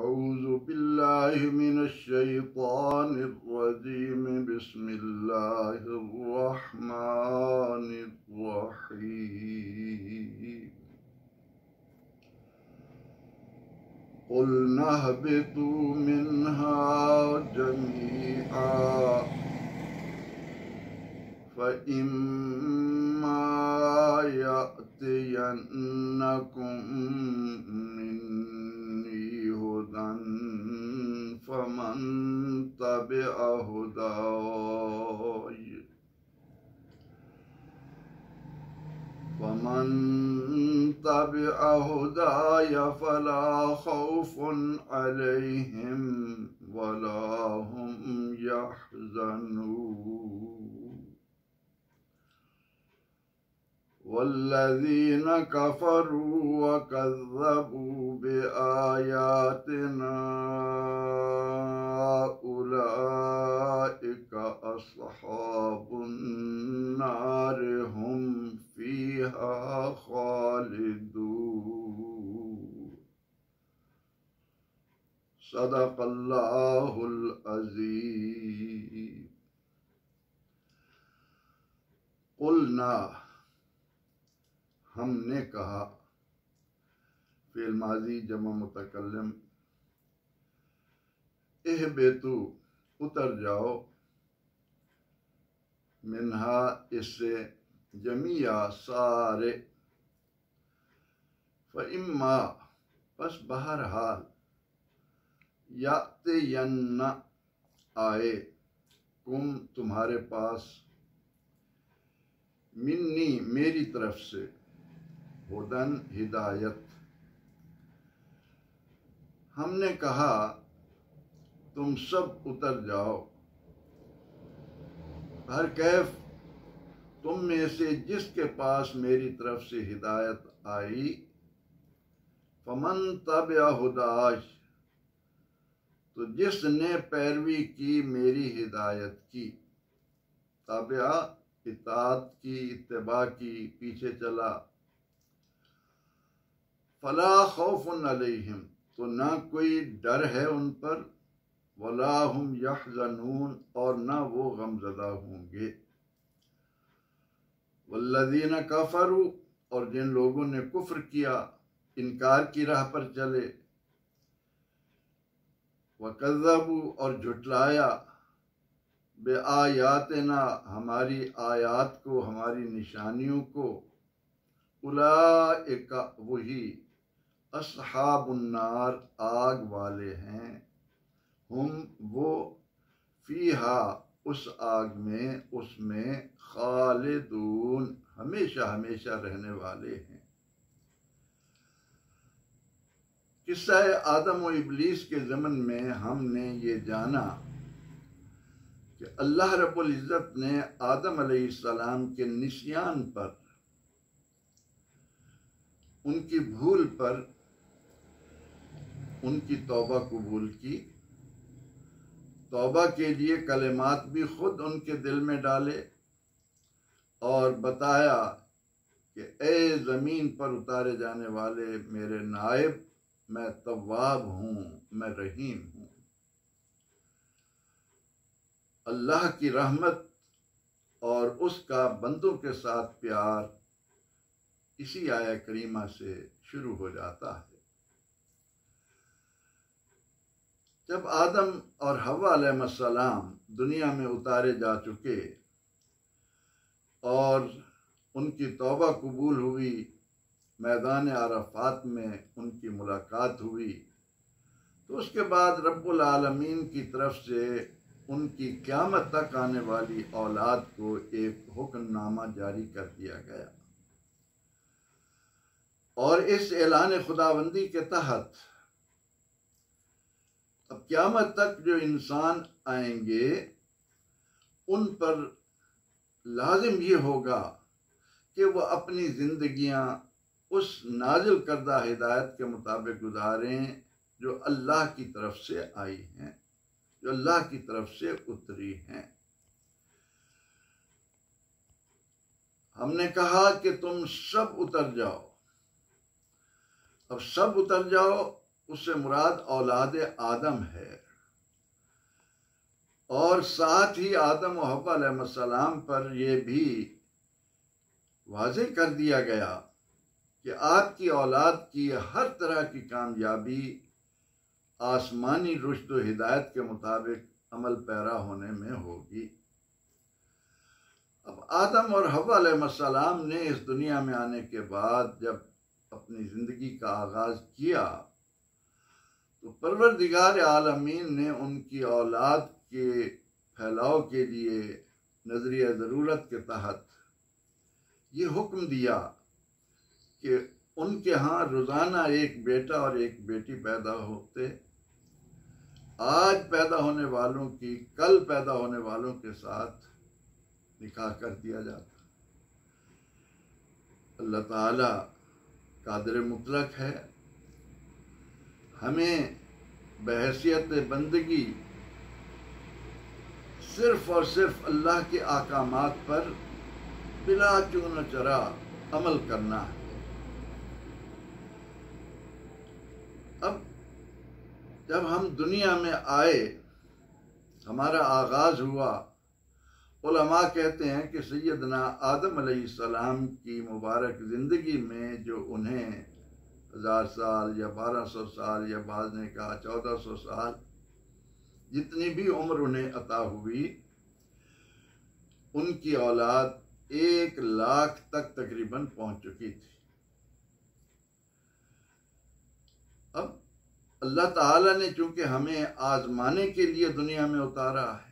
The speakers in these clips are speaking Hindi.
औज़ु बिल्लाहि मिनश शैतानिर रजीम बिस्मिल्लाहिर रहमानिर रहीम क़ुल नहबितु मिन्हा जमीअन फ़इम्मा यअतियन्नकुम मिन्नी हुदन फमन तबिअ हुदाय फला खौफुन अलैहिम वला हुम यहज़नून वल्लज़ीन कफ़रू वकज़्ज़बू बिआयातिना उलाइका अस्हाबुन नार हुम फ़ीहा ख़ालिदून सदक़ल्लाहुल अज़ीम। क़ुलना हमने कहा, फ़िल माज़ी जमा मुतकल्लिम, इहबितु उतर जाओ, मिन्हा इससे, जमिया सारे, फ़इम्मा बस बहरहाल, यातियन्ना आए, कुम तुम्हारे पास, मिन्नी मेरी तरफ से, हुदन हिदायत। हमने कहा तुम सब उतर जाओ, हर कैफ तुम में से जिसके पास मेरी तरफ से हिदायत आई, फमन तबिअ हुदाय, तो जिसने पैरवी की मेरी हिदायत की, ताबिआ इताअत की, इत्तिबा की, पीछे चला, फला खौफुन अलैहिम, तो ना कोई डर है उन पर, वला हुम यहज़नून, और ना वो गमज़दा होंगे। वल्लज़ीन कफ़रू, और जिन लोगों ने कुफ्र किया, इनकार की राह पर चले, वकज़्ज़बू, और झुटलाया, बेआयातिना, हमारी आयात को, हमारी निशानियों को, उलाइका वही, अस्हाबुन्नार आग वाले हैं, हम वो, फीहा उस आग में, उसमें, खालिदून हमेशा हमेशा रहने वाले हैं। किस्सा आदम और इब्लीस के ज़मन में हमने ये जाना कि अल्लाह रब्बुल इज़्ज़त ने आदम अलैहिस्सलाम के निस्यान पर, उनकी भूल पर उनकी तौबा कबूल की, तौबा के लिए कलिमात भी खुद उनके दिल में डाले और बताया कि ए ज़मीन पर उतारे जाने वाले मेरे नायब, मैं तव्वाब हूँ, मैं रहीम हूँ। अल्लाह की रहमत और उसका बंदों के साथ प्यार इसी आया करीमा से शुरू हो जाता है। जब आदम और हव्वा अलैहिस्सलाम दुनिया में उतारे जा चुके और उनकी तौबा कबूल हुई, मैदान अरफात में उनकी मुलाकात हुई, तो उसके बाद रब्बुल आलमीन की तरफ से उनकी क़यामत तक आने वाली औलाद को एक हुक्मनामा जारी कर दिया गया और इस ऐलान खुदाबंदी के तहत अब क़यामत तक जो इंसान आएंगे उन पर लाजिम ये होगा कि वह अपनी ज़िंदगियां उस नाजिल करदा हिदायत के मुताबिक गुजारें जो अल्लाह की तरफ से आई हैं, जो अल्लाह की तरफ से उतरी हैं। हमने कहा कि तुम सब उतर जाओ। अब सब उतर जाओ, उससे मुराद औलाद आदम है। और साथ ही आदम और हव्वा अलैहिस्सलाम पर यह भी वाज़ेह कर दिया गया कि आपकी औलाद की हर तरह की कामयाबी आसमानी रुश्द व हिदायत के मुताबिक अमल पैरा होने में होगी। अब आदम और हव्वा अलैहिस्सलाम ने इस दुनिया में आने के बाद जब अपनी ज़िंदगी का आगाज़ किया तो परवरदिगार आलमीन ने उनकी औलाद के फैलाव के लिए नज़रिया ज़रूरत के तहत ये हुक्म दिया कि उनके यहाँ रोज़ाना एक बेटा और एक बेटी पैदा होते। आज पैदा होने वालों की कल पैदा होने वालों के साथ निकाह कर दिया जाता। अल्लाह ताला कादिर मुतलक है, हमें बहैसियत बंदगी सिर्फ और सिर्फ अल्लाह के अहकामात पर बिला चून चरा अमल करना है। अब जब हम दुनिया में आए, हमारा आगाज़ हुआ, उलमा कहते हैं कि सैयदना आदम अलैहिस्सलाम की मुबारक ज़िंदगी में जो उन्हें 1000 साल या 1200 साल या बाद ने कहा 1400 साल जितनी भी उम्र उन्हें अता हुई, उनकी औलाद 1 लाख तक तकरीबन पहुंच चुकी थी। अब अल्लाह ताला ने चूंकि हमें आजमाने के लिए दुनिया में उतारा है,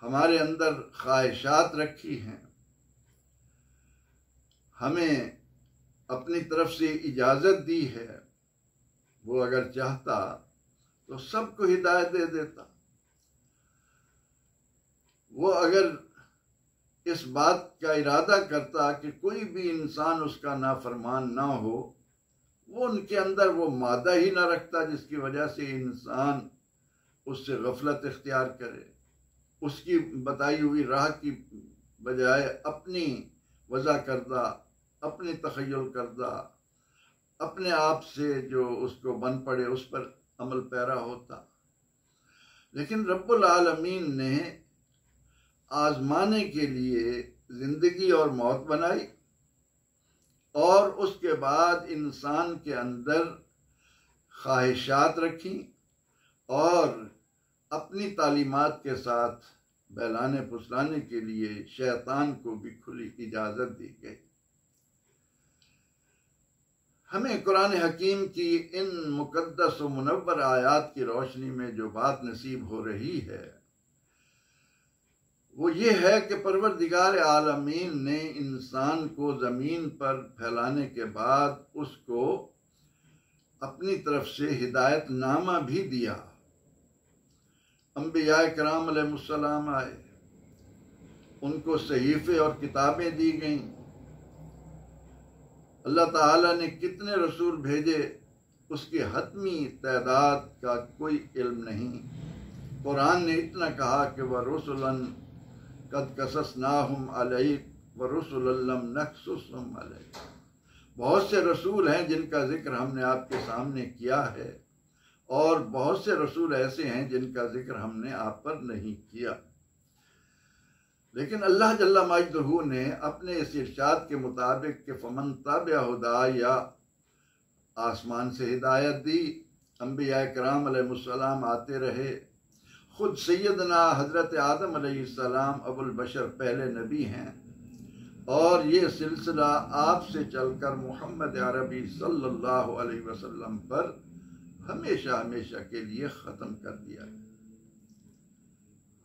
हमारे अंदर ख्वाहिशात रखी हैं, हमें अपनी तरफ से इजाज़त दी है, वो अगर चाहता तो सबको हिदायत दे देता। वो अगर इस बात का इरादा करता कि कोई भी इंसान उसका नाफरमान ना हो, वो उनके अंदर वो मादा ही ना रखता जिसकी वजह से इंसान उससे गफलत इख्तियार करे, उसकी बताई हुई राह की बजाय अपनी वज़ा करदा, अपनी तख़य्युल करदा, अपने आप से जो उसको बन पड़े उस पर अमल पैरा होता। लेकिन रब्बुल आलमीन ने आजमाने के लिए ज़िंदगी और मौत बनाई और उसके बाद इंसान के अंदर ख्वाहिशात रखी और अपनी तालीमात के साथ बहलाने फुसलाने के लिए शैतान को भी खुली इजाज़त दी गई। हमें कुरान हकीम की इन मुक़द्दस व मुनव्वर आयात की रोशनी में जो बात नसीब हो रही है वो ये है कि परवरदिगार आलमीन ने इंसान को ज़मीन पर फैलाने के बाद उसको अपनी तरफ से हिदायत नामा भी दिया। अंबिया किराम अलैहिस्सलाम आए, उनको सहीफ़े और किताबें दी गईं। अल्लाह ताला ने कितने रसूल भेजे उसकी हतमी तादाद का कोई इल्म नहीं। कुरान ने इतना कहा कि वह रुसुलन कद कससनाहुम अलैक व रुसुलन लम नक़्सुसहुम अलैक। बहुत से रसूल हैं जिनका जिक्र हमने आपके सामने किया है और बहुत से रसूल ऐसे हैं जिनका जिक्र हमने आप पर नहीं किया। लेकिन अल्लाह जल्ला मजदहू ने अपने इस इरशाद के मुताबिक कि फमन ताबिअ हुदाया आसमान से हिदायत दी, अंबिया किराम अलैहिस्सलाम आते रहे। खुद सैयदना हज़रत आदम अलैहिस्सलाम अबुल बशर पहले नबी हैं और ये सिलसिला आपसे चलकर मोहम्मद अरबी सल्लल्लाहु अलैहि वसल्लम पर हमेशा हमेशा के लिए ख़त्म कर दिया।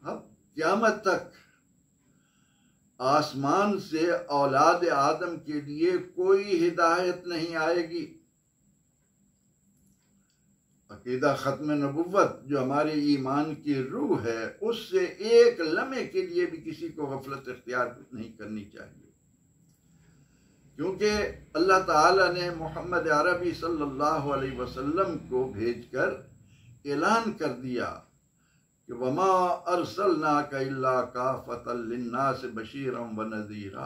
अब क़यामत तक आसमान से औलाद आदम के लिए कोई हिदायत नहीं आएगी। अकीदा ख़त्म नबुव्वत जो हमारे ईमान की रूह है उससे एक लम्हे के लिए भी किसी को गफलत इख्तियार नहीं करनी चाहिए, क्योंकि अल्लाह ताला ने मोहम्मद अरबी सल्लल्लाहु अलैहि वसल्लम को भेजकर ऐलान कर दिया कि वमा अरसलनाका इल्ला काफ़तल लिन्नास बशीरन व नज़ीरा।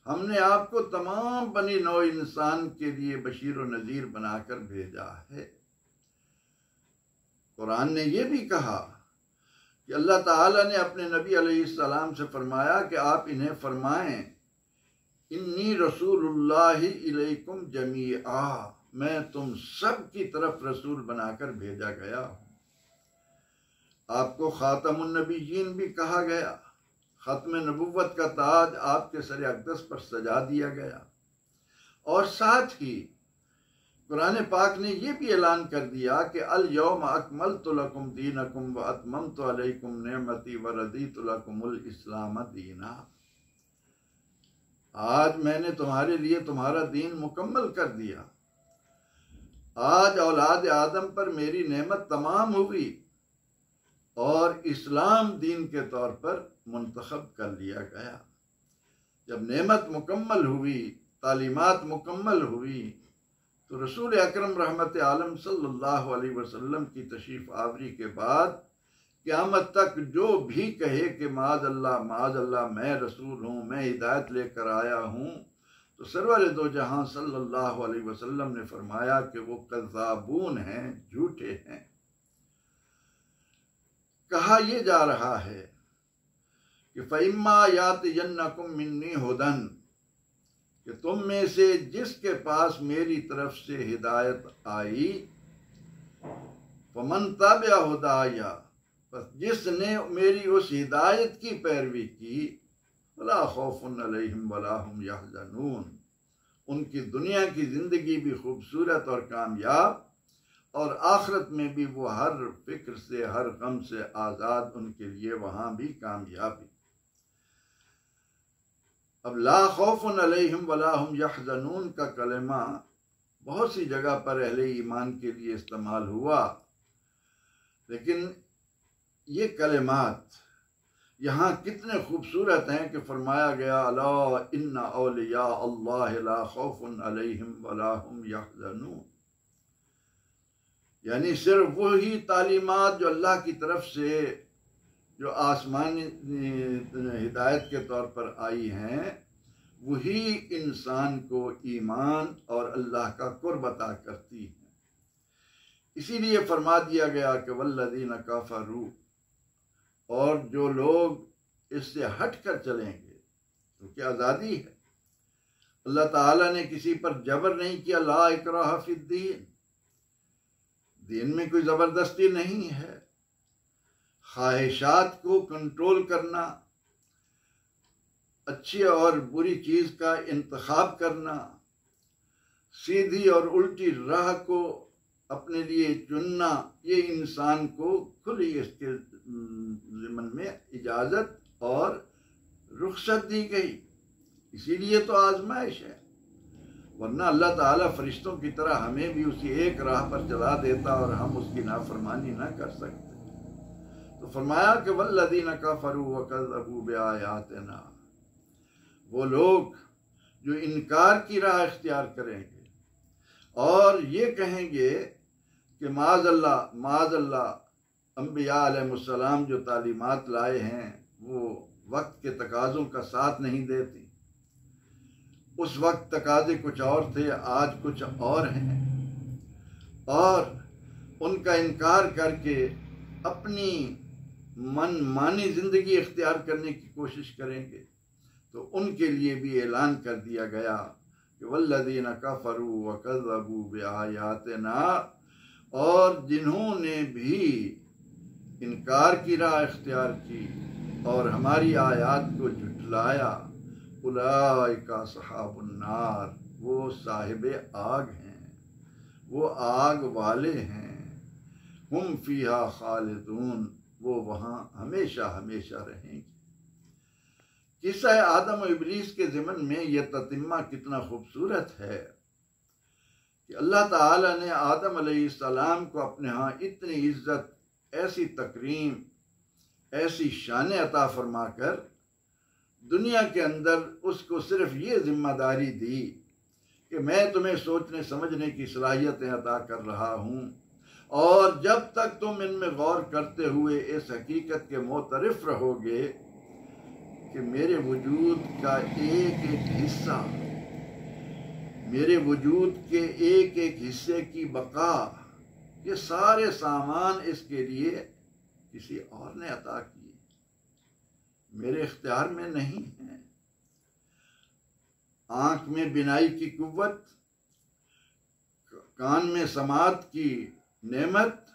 हमने आपको तमाम बनी नौ इंसान के लिए बशीर व नज़ीर बनाकर भेजा है। कुरान ने यह भी कहा कि अल्लाह ताला ने अपने नबी अलैहिस्सलाम से फरमाया कि आप इन्हें फरमाएं, इन्नी रसूलुल्लाहि इलैकुम जमीआ, मैं तुम सब की तरफ रसूल बनाकर भेजा गया हूँ। आपको खातमुन नबीयीन भी कहा गया। खत्म नबुव्वत का ताज आपके सर अक़दस पर सजा दिया गया। और साथ ही कुरान पाक ने यह भी ऐलान कर दिया कि अल यौम अकमलतु लकुम दीनकुम व अतममतु अलैकुम नेमती व रदीतु लकुमुल इस्लाम दीना। आज मैंने तुम्हारे लिए तुम्हारा दीन मुकम्मल कर दिया। आज औलाद आदम पर मेरी नेमत तमाम हुई और इस्लाम दीन के तौर पर मुंतखब कर लिया गया। जब नेमत मुकम्मल हुई, तालीमात मुकम्मल हुई, तो रसूल अकरम रहमत आलम सल्लल्लाहु अलैहि वसल्लम की तशरीफ़ आवरी के बाद क़यामत तक जो भी कहे कि माज़ अल्लाह मैं रसूल हूँ, मैं हिदायत लेकर आया हूँ, तो सरवर दो जहां सल्लल्लाहु अलैहि वसल्लम ने फरमाया कि वो कज़्ज़ाबून हैं, झूठे हैं। कहा यह जा रहा है कि फ़इम्मा यातियन्नकुम मिन्नी हुदन, कि तुम में से जिसके पास मेरी तरफ से हिदायत आई, फमन तबिअ हुदाया, बस जिसने मेरी उस हिदायत की पैरवी की, वला खौफुन अलैहिम वला हुम यहज़नून, उनकी दुनिया की जिंदगी भी खूबसूरत और कामयाब, और आखिरत में भी वो हर फिक्र से, हर गम से आज़ाद, उनके लिए वहाँ भी कामयाबी। अब ला खौफुन अलैहिम वला हुम यहज़नून का कलमा बहुत सी जगह पर अहले ईमान के लिए इस्तेमाल हुआ, लेकिन ये कलमात यहाँ कितने खूबसूरत हैं कि फरमाया गया अला इन्ना औलिया अल्लाह ला खौफुन अलैहिम वला हुम यहज़नून, यानी सिर्फ वही तालीमात जो अल्लाह की तरफ से, जो आसमानी हिदायत के तौर पर आई हैं, वही इंसान को ईमान और अल्लाह का कुर्ब अता करती हैं। इसीलिए फरमा दिया गया कि वल्लज़ीना कफ़रू, और जो लोग इससे हट कर चलेंगे तो क्या आज़ादी है। अल्लाह ताला ने किसी पर जबर नहीं किया, ला इकराह फिद्दीन, दीन में कोई ज़बरदस्ती नहीं है। ख्वाहिशात को कंट्रोल करना, अच्छी और बुरी चीज़ का इंतखाब करना, सीधी और उल्टी राह को अपने लिए चुनना, ये इंसान को खुली इसके ज़िम्मन में इजाज़त और रुख्सत दी गई। इसीलिए तो आजमाइश है, वरना अल्लाह ताला फरिश्तों की तरह हमें भी उसी एक राह पर चला देता और हम उसकी नाफरमानी ना कर सकते। तो फरमाया कि वल्लज़ीना कफ़रू व कज़्ज़बू बिआयातिना, वो लोग जो इनकार की राह इख्तियार करेंगे और ये कहेंगे कि माज़अल्लाह अंबिया अलैहिस्सलाम जो तालीमात लाए हैं वो वक्त के तकाज़ों का साथ नहीं देती। उस वक्त तकाज़े कुछ और थे, आज कुछ और हैं, और उनका इनकार करके अपनी मनमानी ज़िंदगी इख्तियार करने की कोशिश करेंगे, तो उनके लिए भी ऐलान कर दिया गया कि वल्लज़ीना कफ़रू व कज़्ज़बू बिआयातिना, और जिन्होंने भी इनकार की राह इख्तियार की और हमारी आयात को झुठलाया, उलाइका अस्हाबुन नार, वो साहिबे आग हैं, वो आग वाले हैं, हुम फीहा खालिदून, वो वहाँ हमेशा हमेशा रहेंगे। किस्सा आदम और इब्लीस के ज़िमन में यह ततिम्मा कितना खूबसूरत है कि अल्लाह ताला ने आदम अलैहिस्सलाम को अपने यहाँ इतनी इज्जत, ऐसी तकरीम, ऐसी शान अता फरमाकर दुनिया के अंदर उसको सिर्फ ये जिम्मेदारी दी कि मैं तुम्हें सोचने समझने की सलाहियतें अता कर रहा हूँ, और जब तक तुम इनमें गौर करते हुए इस हकीकत के मोतरिफ रहोगे कि मेरे वजूद का एक एक हिस्सा, मेरे वजूद के एक एक हिस्से की बका, ये सारे सामान इसके लिए किसी और ने अता किए, मेरे इख्तियार में नहीं है। आंख में बिनाई की कुव्वत, कान में समात की नेमत,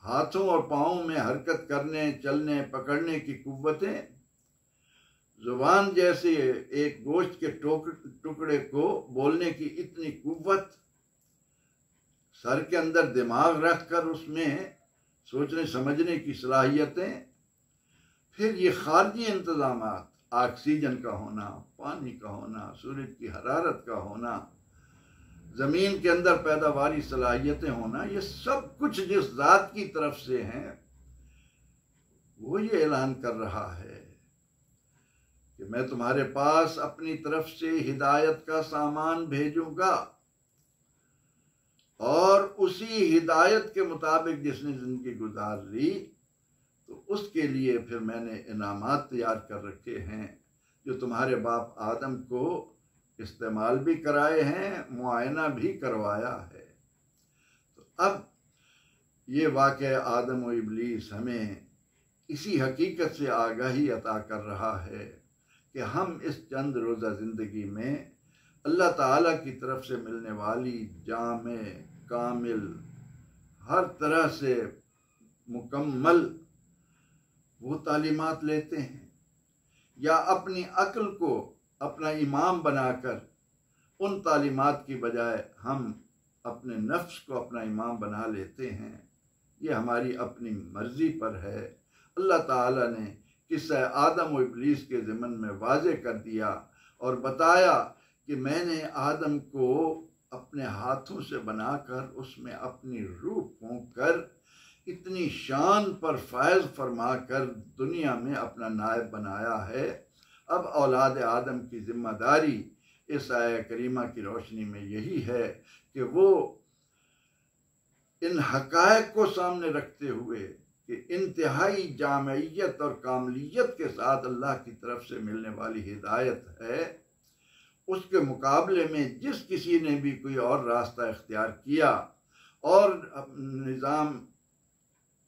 हाथों और पाँवों में हरकत करने, चलने, पकड़ने की कुव्वतें, जुबान जैसे एक गोश्त के टुकड़े को बोलने की इतनी कुव्वत, सर के अंदर दिमाग रखकर उसमें सोचने समझने की सलाहियतें, फिर ये खारजी इंतजामात, ऑक्सीजन का होना, पानी का होना, सूरज की हरारत का होना, ज़मीन के अंदर पैदावारी सलाहियतें होना, ये सब कुछ जिस ज़ात की तरफ से हैं वो ये ऐलान कर रहा है कि मैं तुम्हारे पास अपनी तरफ से हिदायत का सामान भेजूंगा, और उसी हिदायत के मुताबिक जिसने ज़िंदगी गुजार ली तो उसके लिए फिर मैंने इनामात तैयार कर रखे हैं, जो तुम्हारे बाप आदम को इस्तेमाल भी कराए हैं, मुआयना भी करवाया है। तो अब ये वाक़या आदम और इब्लीस हमें इसी हकीकत से आगाही अता कर रहा है कि हम इस चंद रोज़ा ज़िंदगी में अल्लाह ताला की तरफ से मिलने वाली जामे कामिल, हर तरह से मुकम्मल वो तालीमात लेते हैं, या अपनी अक्ल को अपना इमाम बनाकर उन तालीमात की बजाय हम अपने नफ्स को अपना इमाम बना लेते हैं। ये हमारी अपनी मर्जी पर है। अल्लाह ताला ने किस्सा आदम और इब्लीस के ज़िमन में वाज़े कर दिया और बताया कि मैंने आदम को अपने हाथों से बनाकर उसमें अपनी रूह फूंक कर इतनी शान पर फैज़ फरमा कर दुनिया में अपना नायब बनाया है। अब औलाद आदम की जिम्मेदारी इस आया करीमा की रोशनी में यही है कि वो इन हक़ाइक़ को सामने रखते हुए कि इंतहाई जामयत और कामलियत के साथ अल्लाह की तरफ से मिलने वाली हिदायत है, उसके मुकाबले में जिस किसी ने भी कोई और रास्ता इख्तियार किया और निज़ाम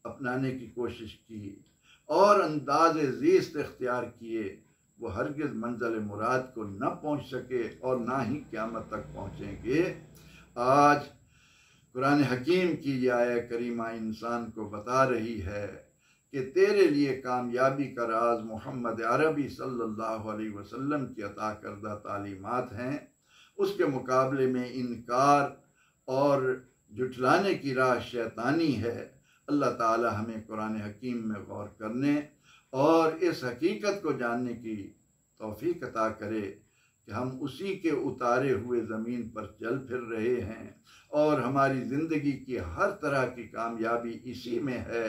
अपनाने की कोशिश की और अंदाज़े ज़ीस्त इख्तियार किए, वो हरगिज़ मंज़िल मुराद को न पहुँच सके और ना ही क़यामत तक पहुँचेंगे। आज कुरान हकीम की ये आया करीमा इंसान को बता रही है कि तेरे लिए कामयाबी का राज मोहम्मद अरबी सल्लल्लाहु अलैहि वसल्लम की अता करदा तालीमात हैं, उसके मुकाबले में इनकार और जुटलाने की राह शैतानी है। अल्लाह ताला हमें कुरान हकीम में गौर करने और इस हकीकत को जानने की तौफीक अता करे कि हम उसी के उतारे हुए ज़मीन पर चल फिर रहे हैं और हमारी ज़िंदगी की हर तरह की कामयाबी इसी में है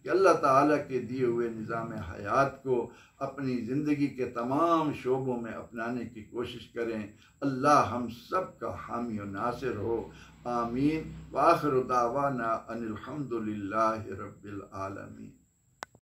कि अल्लाह ताला के दिए हुए निज़ाम हयात को अपनी ज़िंदगी के तमाम शोबों में अपनाने की कोशिश करें। अल्लाह हम सब का हामी और नासिर हो। आमीन। व आखिरु दावाना अनिल हम्दुलिल्लाहि रब्बिल आलमीन।